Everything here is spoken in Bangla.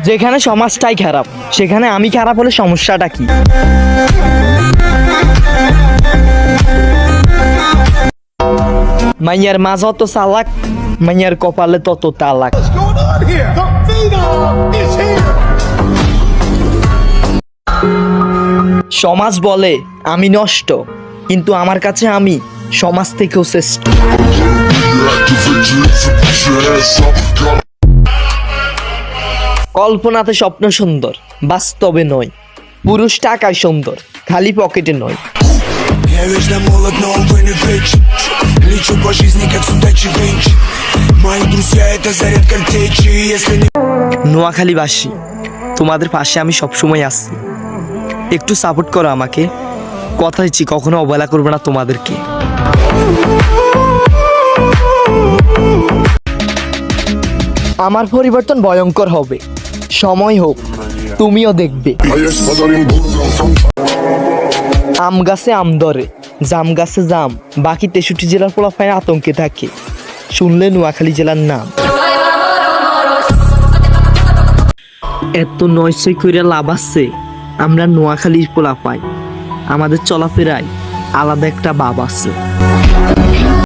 যেখানে সমাজটাই খারাপ সেখানে আমি খারাপ হলে সমস্যাটা কি? মাইয়ার মা যত চালাক মাইয়ার কপালে তত তালাক। সমাজ বলে আমি নষ্ট, কিন্তু আমার কাছে আমি সমাজ থেকেও শ্রেষ্ঠ। কল্পনাতে স্বপ্ন সুন্দর, বাস্তবে নয়। পুরুষ টাকায় সুন্দর, খালি পকেটে নয়। Я вечно молод, но увы не вечен. Лечу по жизни, как судачий венчик. Мои друзья — это заряд картечи. Если не... নোয়াখালীবাসী, তোমাদের পাশে আমি সবসময় আছি, একটু সাপোর্ট করো আমাকে। কথা দিচ্ছি কখনো অবহেলা করবে না তোমাদেরকে। আমার পরিবর্তন ভয়ঙ্কর হবে, সময় হোক, তুমিও দেখবে। আম গাছে আম ধরে, জাম গাছে জাম, বাকি 63 জেলার পোলাপাইন আতঙ্কে থাকে শুনলে নোয়াখালী জেলার নাম। এত নয়সই করে লাভ আছে, আমরা নোয়াখালীর পোলাপাই, আমাদের চলাফেরায় আলাদা একটা ভাব আছে।